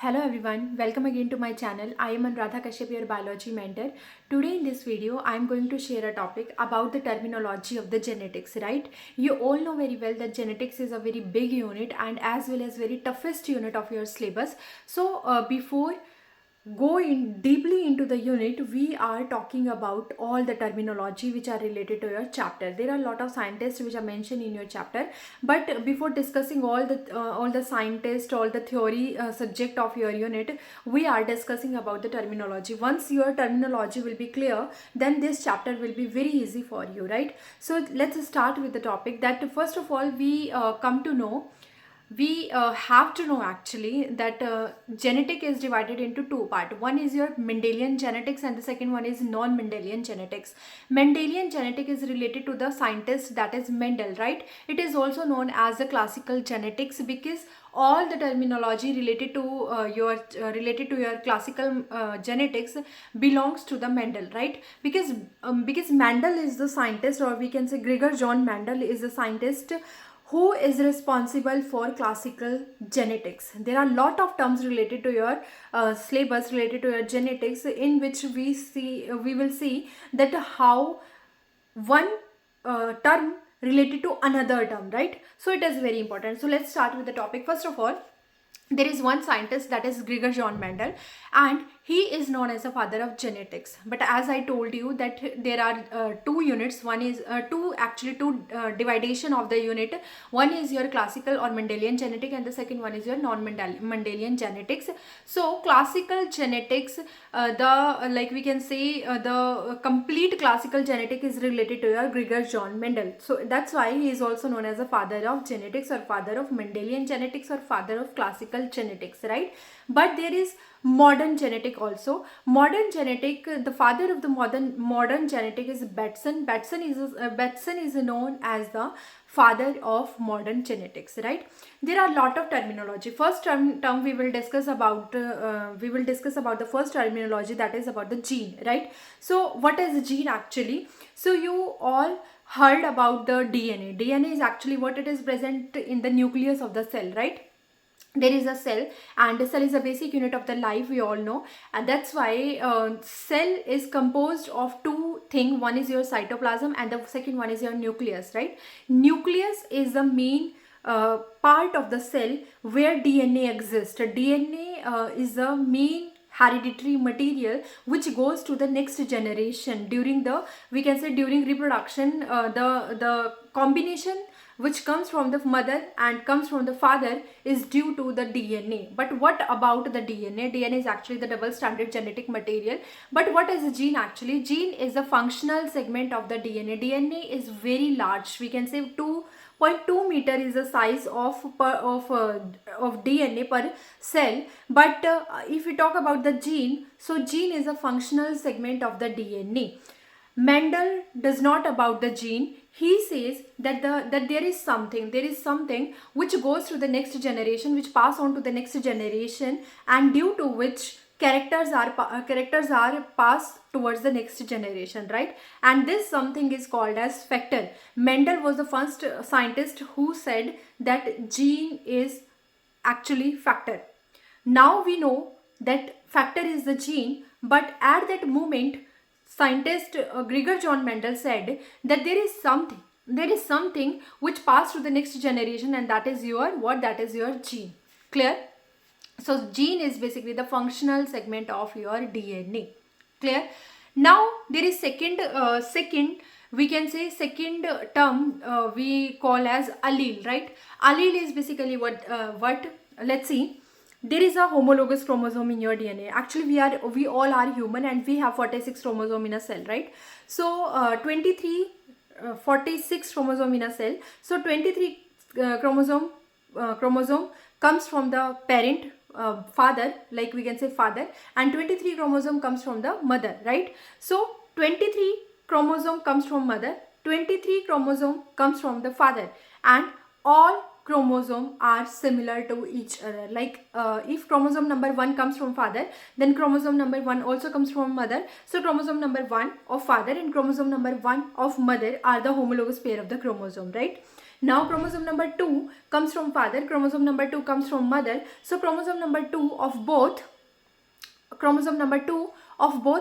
Hello everyone, welcome again to my channel. I am Anuradha Kashyap, your biology mentor. Today in this video, I am going to share a topic about the terminology of the genetics, right? You all know very well that genetics is a very big unit and as well as very toughest unit of your syllabus. So before go in deeply into the unit, we are talking about all the terminology which are related to your chapter. There are a lot of scientists which are mentioned in your chapter, but before discussing all the scientists, all the theory subject of your unit, we are discussing about the terminology. Once your terminology will be clear, then this chapter will be very easy for you, right? So let's start with the topic that first of all we have to know actually that genetic is divided into two parts. One is your Mendelian genetics and the second one is non-Mendelian genetics. Mendelian genetic is related to the scientist that is Mendel, right? It is also known as the classical genetics because all the terminology related to your classical genetics belongs to the Mendel, right? Because Mendel is the scientist, or we can say Gregor John Mendel is the scientist who is responsible for classical genetics. There are a lot of terms related to your syllabus related to your genetics, in which we will see that how one term related to another term, right? So it is very important. So let's start with the topic. First of all, there is one scientist that is Gregor John Mendel, and he is known as the father of genetics. But as I told you that there are two units. One is two dividation of the unit. One is your classical or Mendelian genetic, and the second one is your non-Mendelian genetics. So classical genetics, the like we can say the complete classical genetic is related to your Gregor John Mendel. So that's why he is also known as the father of genetics, or father of Mendelian genetics, or father of classical genetics, right? But there is modern genetic also. Modern genetic, the father of the modern genetic is Batson. Batson is known as the father of modern genetics, right? There are a lot of terminology. First term we will discuss about the first terminology, that is about the gene, right? So what is the gene actually? So you all heard about the DNA. DNA is actually what it is present in the nucleus of the cell, right? There is a cell, and the cell is a basic unit of the life, we all know, and that's why cell is composed of two things. One is your cytoplasm and the second one is your nucleus, right? Nucleus is the main part of the cell where DNA exists. DNA is the main hereditary material which goes to the next generation during the, we can say, during reproduction. The combination which comes from the mother and comes from the father is due to the DNA. But what about the DNA? DNA is actually the double stranded genetic material. But what is a gene actually? Gene is a functional segment of the DNA. DNA is very large. We can say 2.2 meter is the size of DNA per cell. But if we talk about the gene, so gene is a functional segment of the DNA. Mendel does not about the gene. He says that there is something which goes to the next generation, which pass on to the next generation, and due to which characters are passed towards the next generation, right? And this something is called as factor. Mendel was the first scientist who said that gene is actually factor. Now we know that factor is the gene, but at that moment scientist Gregor John Mendel said that there is something which passed to the next generation, and that is your gene. Clear? So gene is basically the functional segment of your DNA. Clear? Now there is second we can say second term we call as allele, right? Allele is basically what let's see. There is a homologous chromosome in your DNA. Actually we all are human and we have 46 chromosome in a cell, right? So 46 chromosome in a cell. So 23 chromosome comes from the parent, father, like we can say father, and 23 chromosome comes from the mother, right? So 23 chromosome comes from mother, 23 chromosome comes from the father, and all chromosome are similar to each other. Like if chromosome number 1 comes from father, then chromosome number 1 also comes from mother. So chromosome number 1 of father and chromosome number 1 of mother are the homologous pair of the chromosome, right? Now chromosome number 2 comes from father, chromosome number 2 comes from mother. So chromosome number 2 of both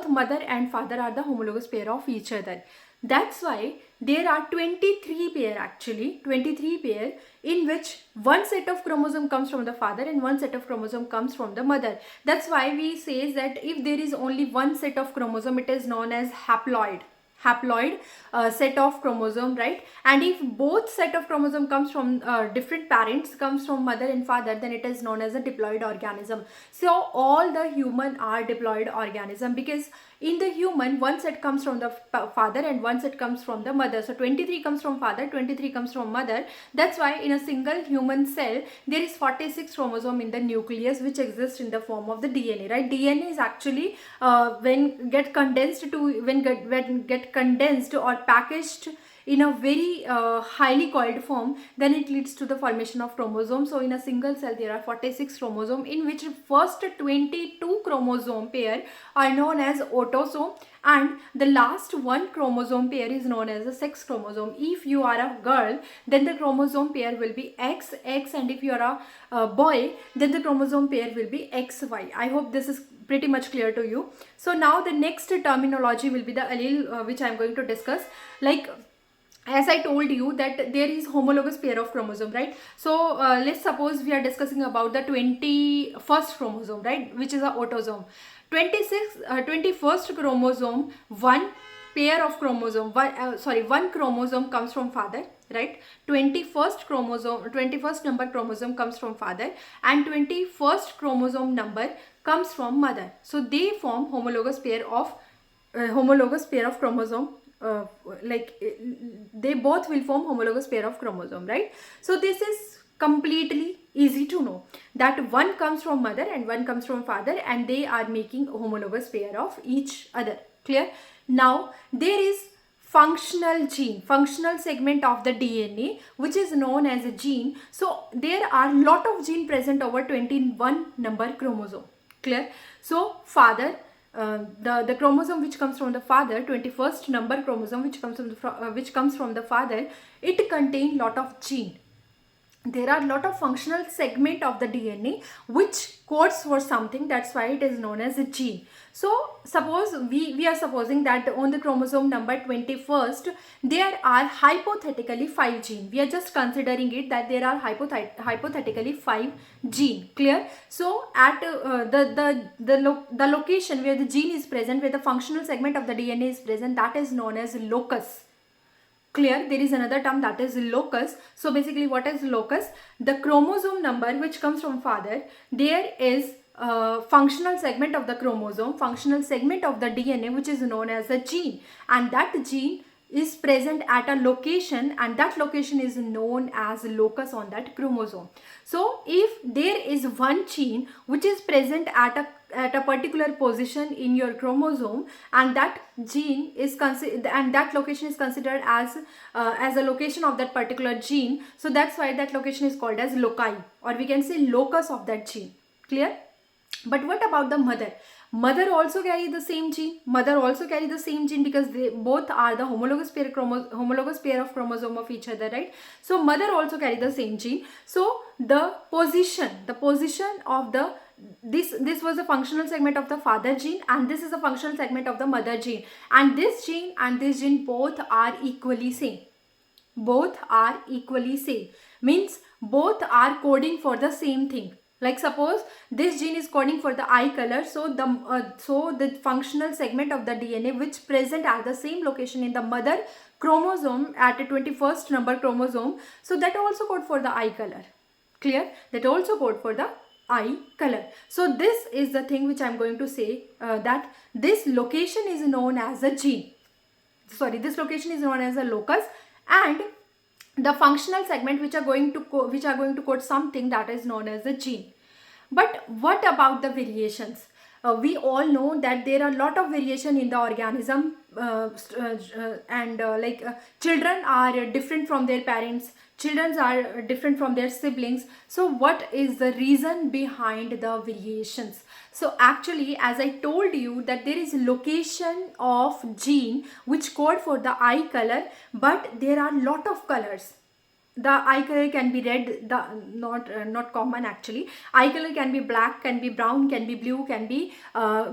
mother and father are the homologous pair of each other. That's why there are 23 pair, actually 23 pair, in which one set of chromosome comes from the father and one set of chromosome comes from the mother. That's why we say that if there is only one set of chromosome, it is known as haploid set of chromosome, right? And if both set of chromosome comes from different parents, comes from mother and father, then it is known as a diploid organism. So all the human are diploid organism, because in the human one set comes from the father and one set comes from the mother. So 23 comes from father, 23 comes from mother. That's why in a single human cell there is 46 chromosome in the nucleus, which exists in the form of the DNA, right? DNA is actually when get condensed or packaged in a very highly coiled form, then it leads to the formation of chromosome. So in a single cell there are 46 chromosome, in which first 22 chromosome pair are known as autosome, and the last one chromosome pair is known as a sex chromosome. If you are a girl, then the chromosome pair will be XX, and if you are a boy, then the chromosome pair will be XY. I hope this is pretty much clear to you. So now the next terminology will be the allele, which I am going to discuss. Like, as I told you that there is homologous pair of chromosome, right? So let's suppose we are discussing about the 21st chromosome, right, which is a autosome. 21st chromosome, one pair of chromosome, one chromosome comes from father, right? 21st number chromosome comes from father, and 21st chromosome number comes from mother. So they form homologous pair of chromosome. They both will form homologous pair of chromosome, right? So this is completely easy to know that one comes from mother and one comes from father, and they are making a homologous pair of each other. Clear? Now there is functional segment of the DNA, which is known as a gene. So there are lot of gene present over 21 number chromosome. Clear? So father, the chromosome which comes from the father, 21st number chromosome which comes from the father, it contains lot of gene. There are lot of functional segment of the DNA which codes for something. That's why it is known as a gene. So suppose we are supposing that on the chromosome number 21st there are hypothetically 5 genes. We are just considering it that there are hypothetically 5 gene. Clear? So at the location where the gene is present, where the functional segment of the DNA is present, that is known as locus. Clear? There is another term, that is locus. So basically, what is locus? The chromosome number which comes from father, there is a functional segment of the chromosome, functional segment of the DNA, which is known as a gene, and that gene is present at a location, and that location is known as locus on that chromosome. So if there is one gene which is present at a particular position in your chromosome, and that gene is that location is considered as a location of that particular gene, so that's why that location is called as loci, or we can say locus of that gene. Clear? But what about the mother? Mother also carry the same gene. Because they both are the homologous pair of chromosome of each other, right? So mother also carry the same gene. So the position of the this was a functional segment of the father gene, and this is a functional segment of the mother gene, and this gene both are equally same. Means both are coding for the same thing. Like suppose this gene is coding for the eye color, so the functional segment of the DNA which present at the same location in the mother chromosome at a 21st number chromosome, so that also code for the eye color. Clear? That also code for the eye color. So this is the thing which I am going to say, that this location is known as a gene. This location is known as a locus, and the functional segment which are going to code something, that is known as a gene. But what about the variations? We all know that there are a lot of variation in the organism, children are different from their parents, children are different from their siblings. So what is the reason behind the variations? So actually, as I told you, that there is location of gene which code for the eye color, but there are lot of colors. the eye color can be red, the not common actually. Eye color can be black, can be brown, can be blue, can be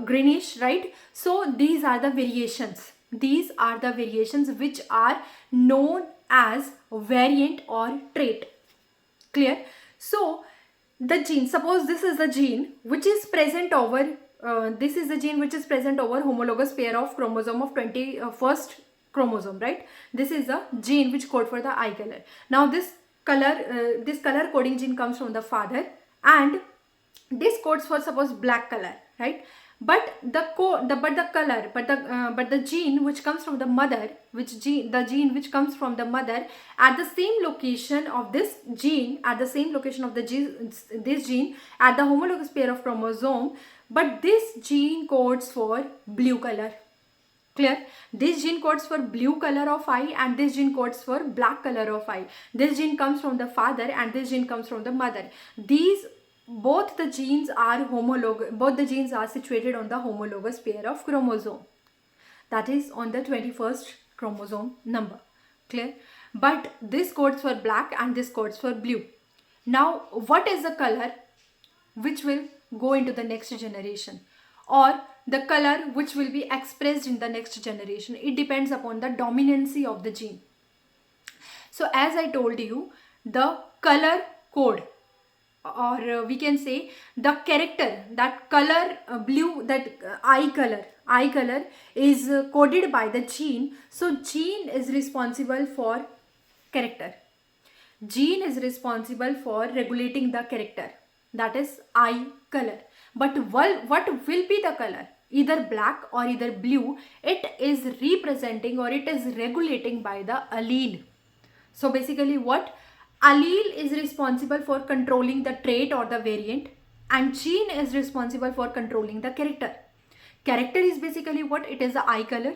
greenish, right? So these are the variations. These are the variations which are known as variant or trait. Clear? So the gene, suppose this is the gene which is present over this is the gene which is present over homologous pair of chromosome of 21st chromosome, right? This is the gene which code for the eye color. Now this color coding gene comes from the father, and this codes for suppose black color, right? But the gene which comes from the mother, the gene which comes from the mother at the same location of this gene, at the same location of this gene at the homologous pair of chromosome, but this gene codes for blue color. Clear? This gene codes for blue color of eye, and this gene codes for black color of eye. This gene comes from the father and this gene comes from the mother. Both the genes are homologous. Both the genes are situated on the homologous pair of chromosome, that is on the 21st chromosome number. Clear? But this codes for black and this codes for blue. Now what is the color which will go into the next generation, or the color which will be expressed in the next generation? It depends upon the dominancy of the gene. So as I told you, the color code, or we can say the character, that color blue, that eye color is coded by the gene. So gene is responsible for character. Gene is responsible for regulating the character, that is eye color. But what will be the color? Either black or either blue. It is representing, or it is regulating by the allele. So basically what? Allele is responsible for controlling the trait or the variant, and gene is responsible for controlling the character. Character is basically what? It is the eye color.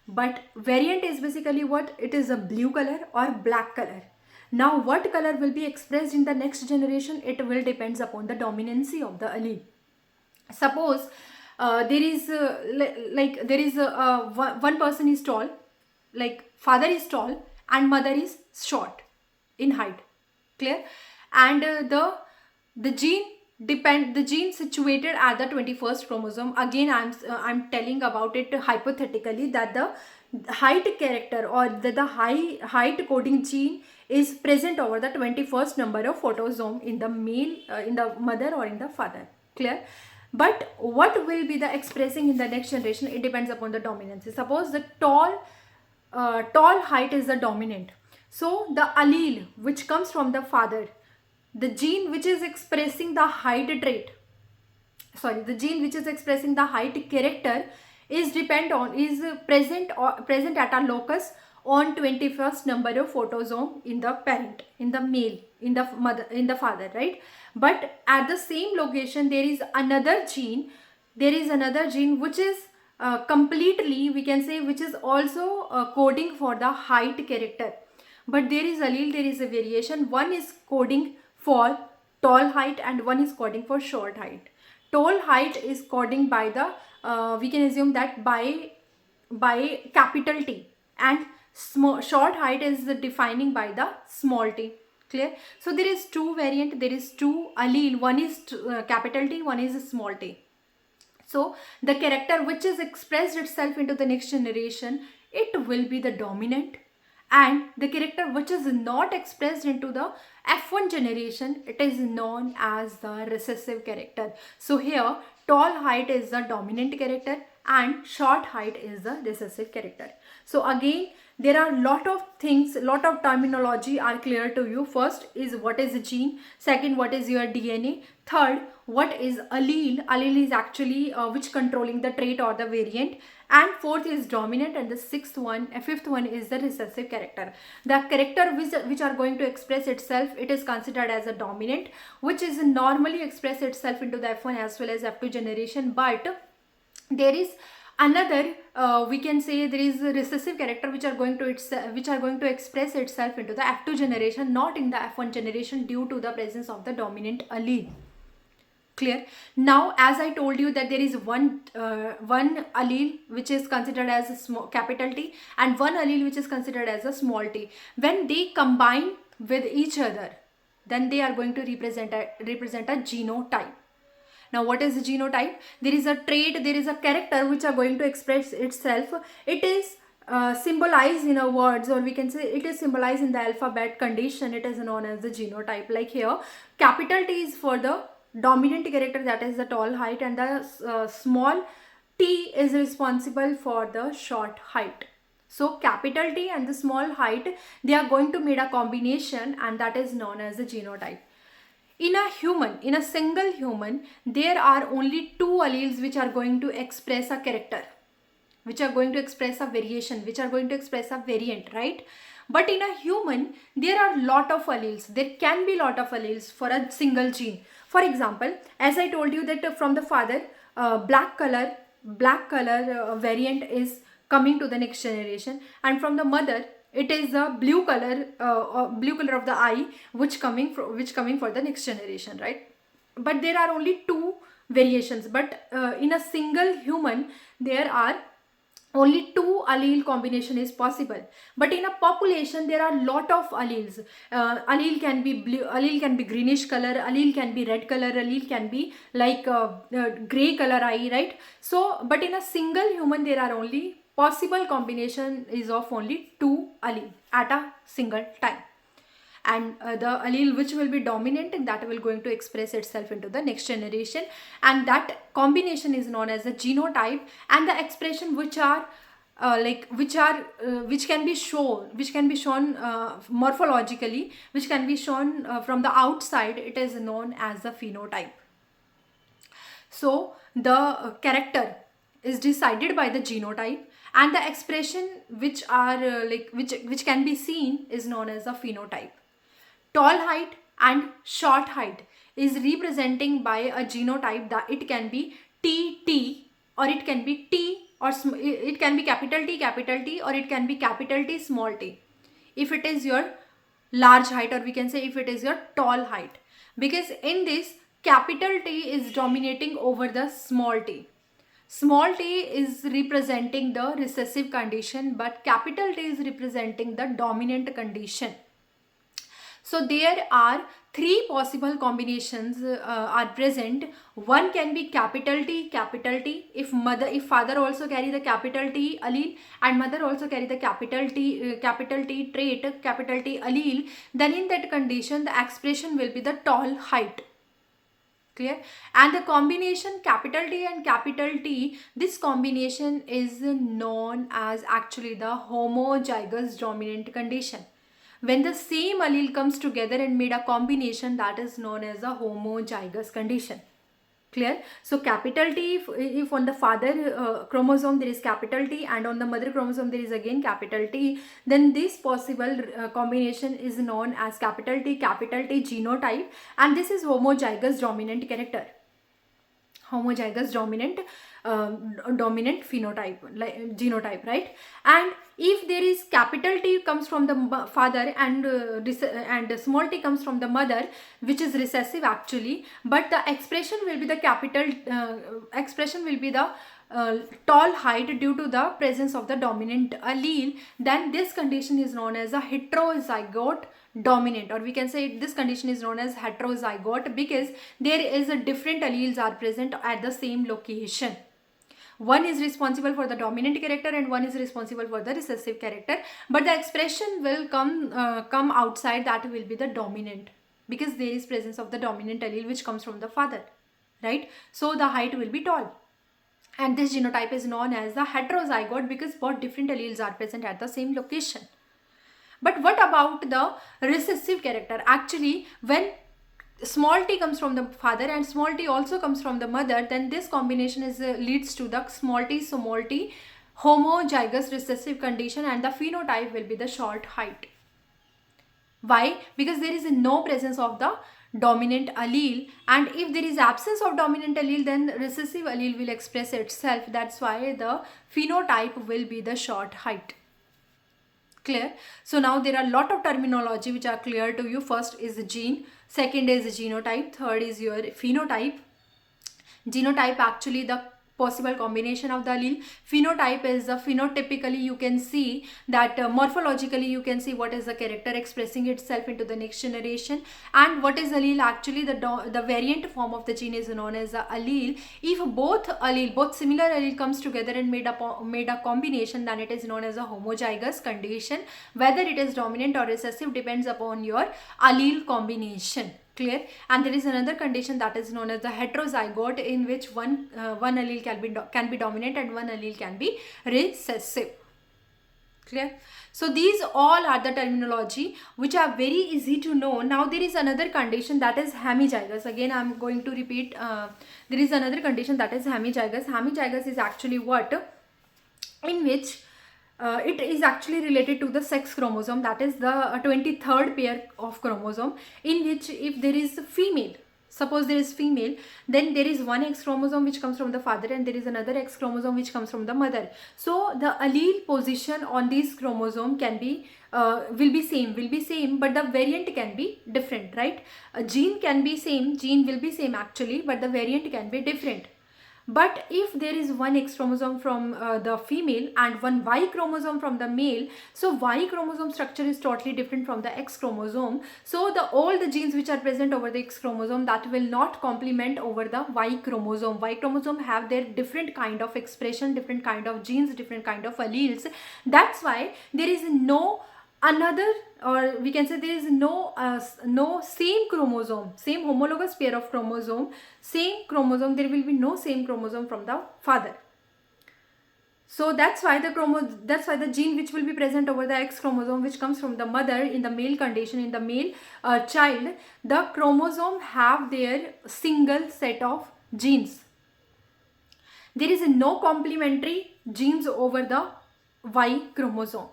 But variant is basically what? It is a blue color or black color. Now what color will be expressed in the next generation? It will depends upon the dominancy of the allele. Suppose there is one person is tall, like father is tall and mother is short in height. Clear? And the gene situated at the 21st chromosome, again I'm telling about it hypothetically, that the height character or the height coding gene is present over the 21st number of photosome in the male, in the mother or in the father. Clear? But what will be the expressing in the next generation? It depends upon the dominancy. Suppose the tall height is the dominant. So the allele which comes from the father, the gene which is expressing the height trait, the gene which is expressing the height character is present at a locus on 21st number of photosome in the parent, in the male, in the mother, in the father, right? But at the same location there is another gene which is completely, we can say, which is also coding for the height character. But there is allele, there is a variation. One is coding for tall height and one is coding for short height. Tall height is coding by the we can assume that by capital T, and short height is defining by the small t. Clear? So there is two variant, there is two allele, one is capital T, one is small t. So the character which is expressed itself into the next generation, it will be the dominant, and the character which is not expressed into the F1 generation, it is known as the recessive character. So here tall height is the dominant character and short height is the recessive character. So again, there are lot of things, lot of terminology are clear to you. First is what is a gene, second what is your DNA, third what is allele. Allele is actually which controlling the trait or the variant, and fourth is dominant, and the fifth one is the recessive character. The character which are going to express itself, it is considered as a dominant, which is normally express itself into the F1 as well as F2 generation. But there is another we can say there is a recessive character which are going to express itself into the F2 generation, not in the F1 generation, due to the presence of the dominant allele. Clear? Now as I told you that there is one allele which is considered as a capital T and one allele which is considered as a small t. When they combine with each other, then they are going to represent a genotype. Now, what is the genotype? There is a trait, there is a character which are going to express itself. It is symbolized in a words, or we can say it is symbolized in the alphabet condition. It is known as the genotype. Like here, capital T is for the dominant character, that is the tall height, and the small t is responsible for the short height. So capital T and the small height, they are going to make a combination, and that is known as the genotype. In a human, in a single human, there are only two alleles which are going to express a character, which are going to express a variation, which are going to express a variant, right? But in a human, there are lot of alleles. There can be lot of alleles for a single gene. For example, as I told you that from the father, black color variant is coming to the next generation, and from the mother, it is the blue color of the eye which coming for the next generation, right? But there are only two variations. But in a single human, there are only two allele combination is possible. But in a population, there are lot of alleles. Allele can be blue, allele can be greenish color, allele can be red color, allele can be like gray color eye, right? So, but in a single human, there are only possible combination is of only two allele at a single time. And the allele which will be dominant, and that will going to express itself into the next generation, and that combination is known as the genotype. And the expression which can be shown morphologically, which can be shown from the outside, it is known as the phenotype. So the character is decided by the genotype, and the expression which are which can be seen is known as the phenotype. Tall height and short height is representing by a genotype that it can be TT, or it can be T, or it can be capital T, or it can be capital T small t, if it is your large height, or we can say if it is your tall height. Because in this, capital T is dominating over the small t. Small t is representing the recessive condition, but capital T is representing the dominant condition. So there are three possible combinations are present. One can be capital T, if father also carry the capital T allele, and mother also carry the capital T trait, capital T allele, then in that condition, the expression will be the tall height. Clear? And the combination capital T and capital T, this combination is known as actually the homozygous dominant condition. When the same allele comes together and made a combination, that is known as a homozygous condition. Clear? So capital T, if on the father chromosome there is capital T, and on the mother chromosome there is again capital T, then this possible combination is known as capital T genotype, and this is homozygous dominant character. Homozygous dominant phenotype, like genotype, right? And if there is capital T comes from the father, and small t comes from the mother, which is recessive actually, but the expression will be the tall height due to the presence of the dominant allele, then this condition is known as a heterozygote dominant, or we can say this condition is known as heterozygote, because there is a different alleles are present at the same location. One is responsible for the dominant character and one is responsible for the recessive character, but the expression will come outside, that will be the dominant, because there is presence of the dominant allele which comes from the father, right? So the height will be tall, and this genotype is known as the heterozygote because both different alleles are present at the same location. But what about the recessive character? Actually, when small t comes from the father and small t also comes from the mother, then this combination is leads to the small t homozygous recessive condition, and the phenotype will be the short height. Why? Because there is no presence of the dominant allele, and if there is absence of dominant allele, then recessive allele will express itself. That's why the phenotype will be the short height. Clear? So now there are a lot of terminology which are clear to you. First is the gene, second is the genotype, third is your phenotype. Genotype, actually the possible combination of the allele. Phenotype is phenotypically you can see that morphologically you can see what is the character expressing itself into the next generation. And what is allele? Actually the variant form of the gene is known as the allele. If both similar allele comes together and made a combination, then it is known as a homozygous condition. Whether it is dominant or recessive depends upon your allele combination. Clear? And there is another condition that is known as the heterozygote, in which one allele can be dominant and one allele can be recessive. Clear? So these all are the terminology which are very easy to know. Now there is another condition that is hemizygous. Again, I am going to repeat. There is another condition that is hemizygous. Hemizygous is actually what? In which it is actually related to the sex chromosome, that is the 23rd pair of chromosome, in which if there is female, suppose there is female, then there is one X chromosome which comes from the father and there is another X chromosome which comes from the mother. So the allele position on this chromosome can be will be same, but the variant can be different, right? A gene can be same, gene will be same actually, but the variant can be different. But if there is one X chromosome from the female and one Y chromosome from the male, so Y chromosome structure is totally different from the X chromosome. So all the genes which are present over the X chromosome, that will not complement over the Y chromosome. Y chromosome have their different kind of expression, different kind of genes, different kind of alleles. That's why there is no another, or we can say there is no same chromosome, same homologous pair of chromosome, there will be no same chromosome from the father. So that's why the gene which will be present over the X chromosome which comes from the mother in the male condition, in the male child, the chromosome have their single set of genes. There is no complementary genes over the Y chromosome.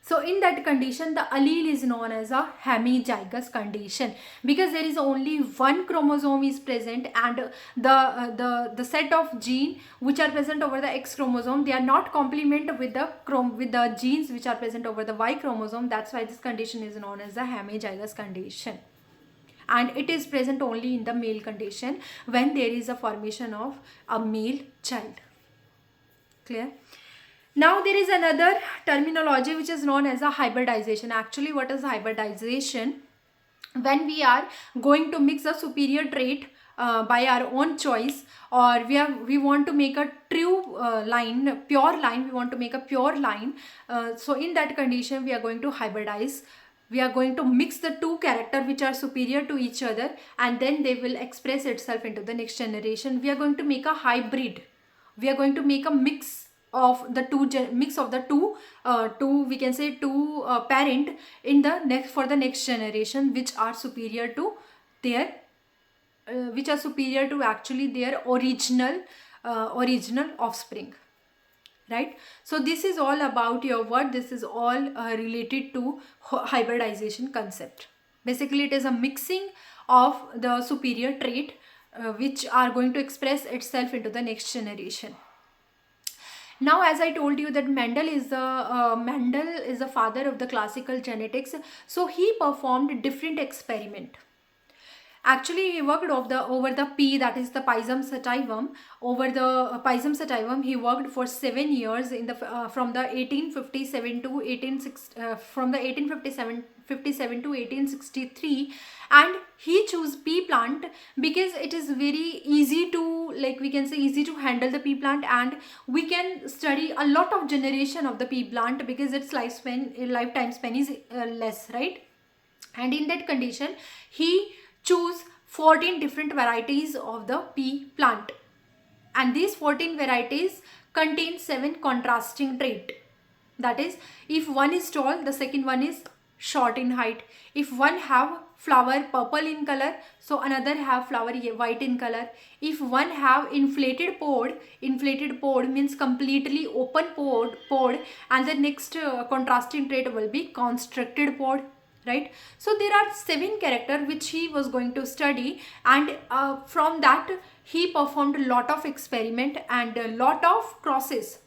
So in that condition, the allele is known as a hemizygous condition, because there is only one chromosome is present and the set of gene which are present over the X chromosome, they are not complement with the genes which are present over the Y chromosome. That's why this condition is known as the hemizygous condition. And it is present only in the male condition when there is a formation of a male child. Clear? Now there is another terminology which is known as a hybridization. Actually, what is hybridization? When we are going to mix a superior trait by our own choice, or we want to make a true line, pure line, we want to make a pure line. So in that condition, we are going to hybridize. We are going to mix the two characters which are superior to each other, and then they will express itself into the next generation. We are going to make a hybrid. We are going to make a mix of the two we can say two parent in the for the next generation, which are superior to their actually their original offspring, right? So this is all about your word. This is all related to hybridization concept. Basically, it is a mixing of the superior trait which are going to express itself into the next generation. Now, as I told you that Mendel is the father of the classical genetics. So he performed different experiment. Actually, he worked over the P, that is the Pisum sativum. Over the Pisum sativum, he worked for 7 years in the from the 1857 to 1857 to 1863, and he chose pea plant because it is very easy to, like we can say, easy to handle the pea plant, and we can study a lot of generation of the pea plant because its lifetime span is less, right? And in that condition, he choose 14 different varieties of the pea plant, and these 14 varieties contain 7 contrasting traits. That is, if one is tall, the second one is short in height. If one have flower purple in color, so another have flower white in color. If one have inflated pod means completely open pod, and the next contrasting trait will be constricted pod, right? So there are 7 characters which he was going to study, and from that he performed a lot of experiment and a lot of crosses.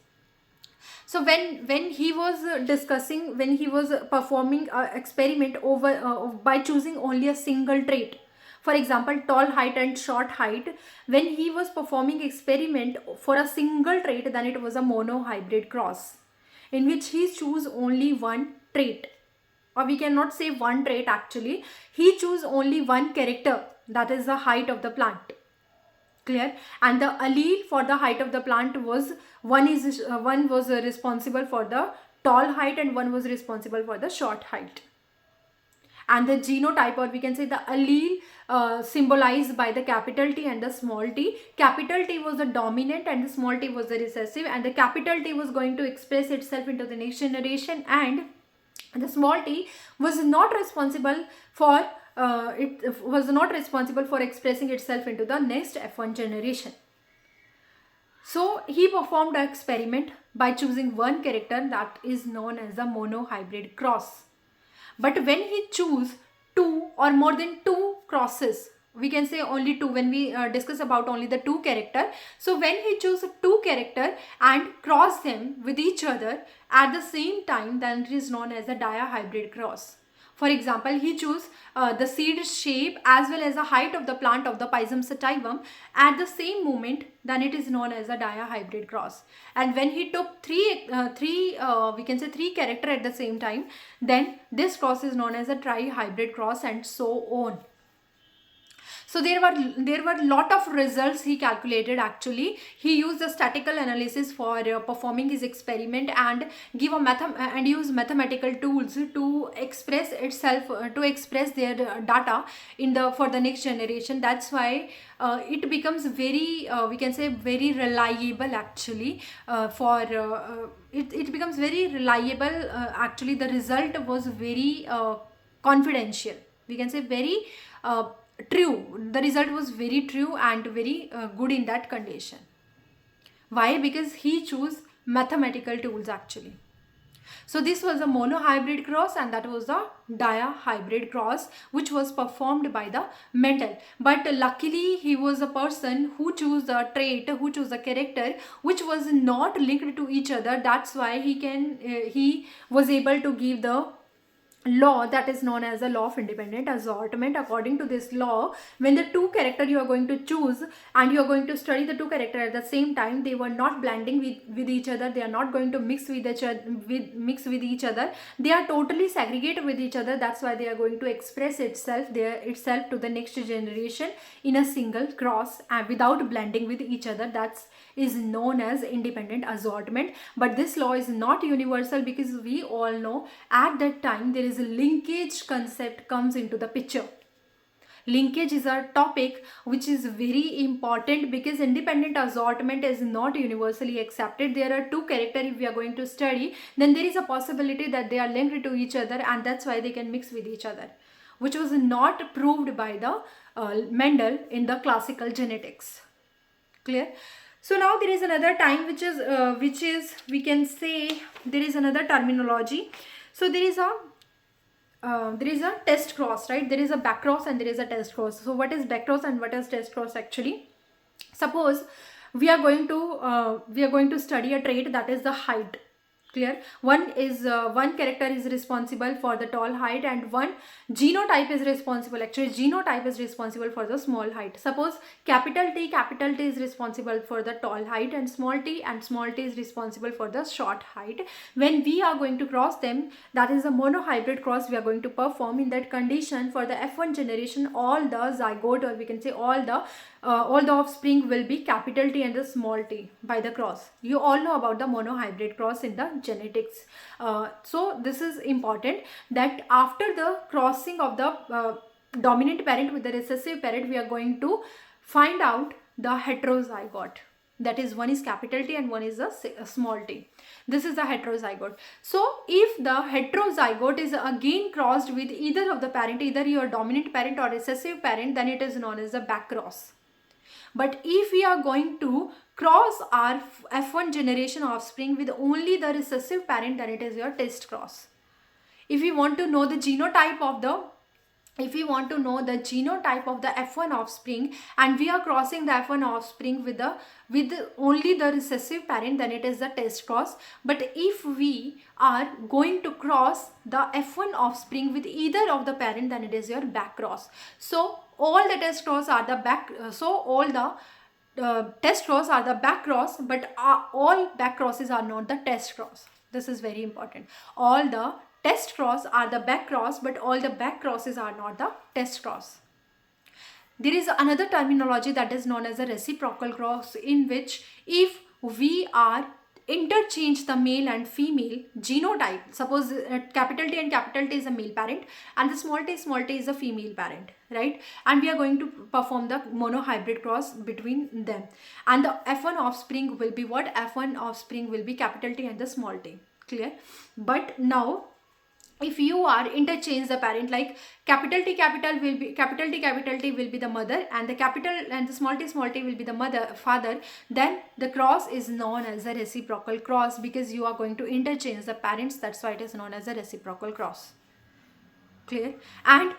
So when he was performing experiment over by choosing only a single trait For example, tall height and short height, when he was performing experiment for a single trait, then it was a monohybrid cross, in which he chose only one trait, or we cannot say one trait actually, he chose only one character, that is the height of the plant. Clear? And the allele for the height of the plant was one was responsible for the tall height and one was responsible for the short height. And the genotype, or we can say the allele, symbolized by the capital T and the small t. Capital T was the dominant and the small t was the recessive, and the capital T was going to express itself into the next generation, and the small t was not responsible for expressing itself into the next F1 generation. So he performed an experiment by choosing one character, that is known as the monohybrid cross. But when he choose two or more than two crosses, we can say only two when we discuss about only the two character. So when he choose two character and cross them with each other at the same time, then it is known as a dihybrid cross. For example, he chose the seed shape as well as the height of the plant of the Pisum sativum at the same moment, then it is known as a dihybrid cross. And when he took three character at the same time, then this cross is known as a trihybrid cross, and so on. So there were lot of results he calculated actually. He used the statistical analysis for performing his experiment and use mathematical tools to express itself, to express their data for the next generation. That's why it becomes very we can say very reliable actually. It becomes very reliable actually. The result was very confidential, we can say very true. The result was very true and very good in that condition. Why? Because he chose mathematical tools actually. So this was a monohybrid cross, and that was a dihybrid cross which was performed by the Mendel. But luckily he was a person who chose a trait, who chose a character which was not linked to each other. That's why he was able to give the law that is known as the law of independent assortment. According to this law, when the two character you are going to choose and you are going to study the two character at the same time, they were not blending with each other, they are not going to mix with each other, they are totally segregated with each other. That's why they are going to express itself to the next generation in a single cross and without blending with each other. That is known as independent assortment. But this law is not universal, because we all know at that time there is a linkage concept comes into the picture. Linkage is a topic which is very important, because independent assortment is not universally accepted. There are two characters if we are going to study, then there is a possibility that they are linked to each other, and that's why they can mix with each other, which was not proved by the Mendel in the classical genetics. Clear? So now there is another time which is we can say there is another terminology. So there is a test cross, right? There is a back cross and there is a test cross. So what is back cross and what is test cross actually? Suppose we are going to study a trait, that is the height. Clear? One character is responsible for the tall height and one genotype is responsible. Actually, genotype is responsible for the small height. Suppose capital T is responsible for the tall height and small t is responsible for the short height. When we are going to cross them, that is a monohybrid cross we are going to perform. In that condition, for the F1 generation, all the zygote, or we can say all the offspring will be capital T and the small t by the cross. You all know about the monohybrid cross in the genetics. So this is important, that after the crossing of the dominant parent with the recessive parent, we are going to find out the heterozygote. That is, one is capital T and one is a small t. This is the heterozygote. So if the heterozygote is again crossed with either of the parent, either your dominant parent or recessive parent, then it is known as a back cross. But if we are going to cross our F1 generation offspring with only the recessive parent, then it is your test cross. If we want to know the genotype of the F1 offspring and we are crossing the F1 offspring with only the recessive parent, then it is the test cross. But if we are going to cross the F1 offspring with either of the parent, then it is your back cross. So all the test cross are the back, all the test cross are the back cross, but all back crosses are not the test cross. This is very important. All the test cross are the back cross, but all the back crosses are not the test cross. There is another terminology that is known as a reciprocal cross, in which if we are interchange the male and female genotype, suppose capital T and capital T is a male parent and the small t is a female parent, right? And we are going to perform the monohybrid cross between them, and the F1 offspring will be what? F1 offspring will be capital T and the small t. Clear? But now if you are interchange the parent, like capital T will be the mother, and the capital and the small t will be the father, then the cross is known as a reciprocal cross, because you are going to interchange the parents. That's why it is known as a reciprocal cross. Clear? And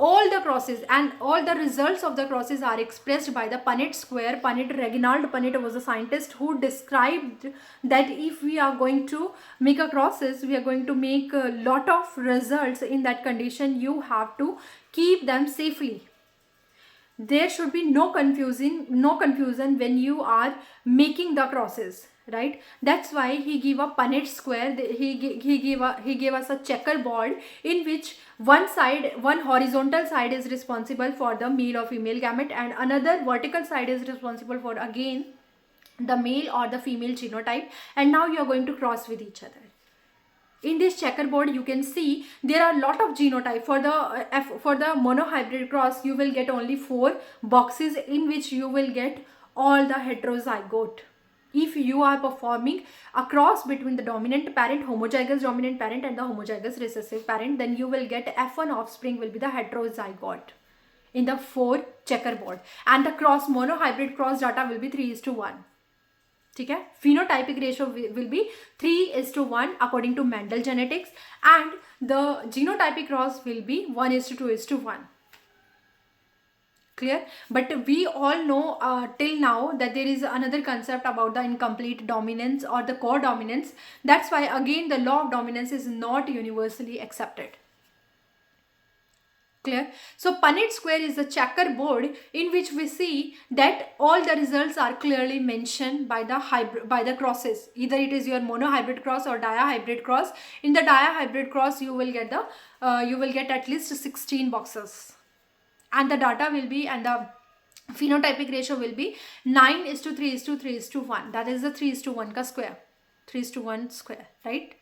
all the crosses and all the results of the crosses are expressed by the Punnett square. Reginald Punnett was a scientist who described that if we are going to make a crosses, we are going to make a lot of results. In that condition, you have to keep them safely. There should be no confusion when you are making the crosses, right? That's why he gave a Punnett square. He gave us a checkerboard in which one horizontal side is responsible for the male or female gamete, and another vertical side is responsible for again the male or the female genotype, and now you are going to cross with each other. In this checkerboard, you can see there are a lot of genotype. For the monohybrid cross, you will get only 4 boxes in which you will get all the heterozygote. If you are performing a cross between the dominant parent, homozygous dominant parent, and the homozygous recessive parent, then you will get F1 offspring will be the heterozygote in the 4 checkerboard, and the monohybrid cross data will be 3:1. ठीक है? Phenotypic ratio will be 3:1 according to Mendel genetics, and the genotypic cross will be 1:2:1. Clear? But we all know till now that there is another concept about the incomplete dominance or the codominance. That's why again the law of dominance is not universally accepted. Clear? So Punnett square is a checkerboard in which we see that all the results are clearly mentioned by the crosses. Either it is your monohybrid cross or dihybrid cross. In the dihybrid cross, you will get at least 16 boxes, and the data will be, and the phenotypic ratio will be 9:3:3:1. That is the 3:1 ka square, 3:1 square, right?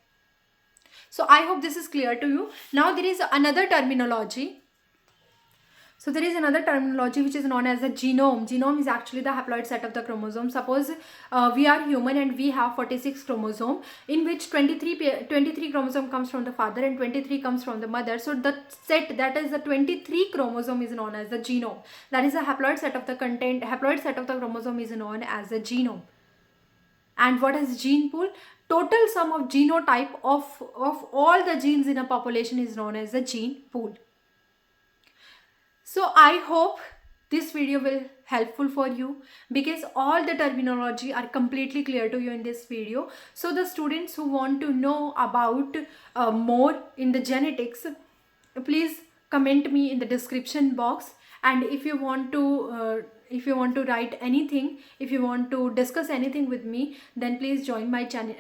So I hope this is clear to you. Now there is another terminology. So there is another terminology which is known as a genome. Genome is actually the haploid set of the chromosome. Suppose we are human and we have 46 chromosome, in which 23 chromosome comes from the father and 23 comes from the mother. So the set that is the 23 chromosome is known as the genome. That is the haploid set of the haploid set of the chromosome is known as the genome. And what is gene pool? Total sum of genotype of all the genes in a population is known as the gene pool. So I hope this video will helpful for you, because all the terminology are completely clear to you in this video. So the students who want to know about more in the genetics, please comment me in the description box. And if you want to write anything, if you want to discuss anything with me, then please join my channel,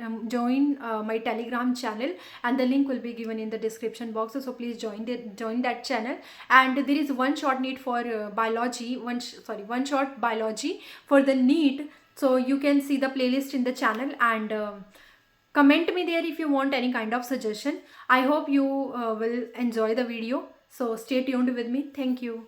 my Telegram channel, and the link will be given in the description box. So please join that channel. And there is one short NEET for biology, one short biology for the NEET. So you can see the playlist in the channel, and comment me there if you want any kind of suggestion. I hope you will enjoy the video. So stay tuned with me. Thank you.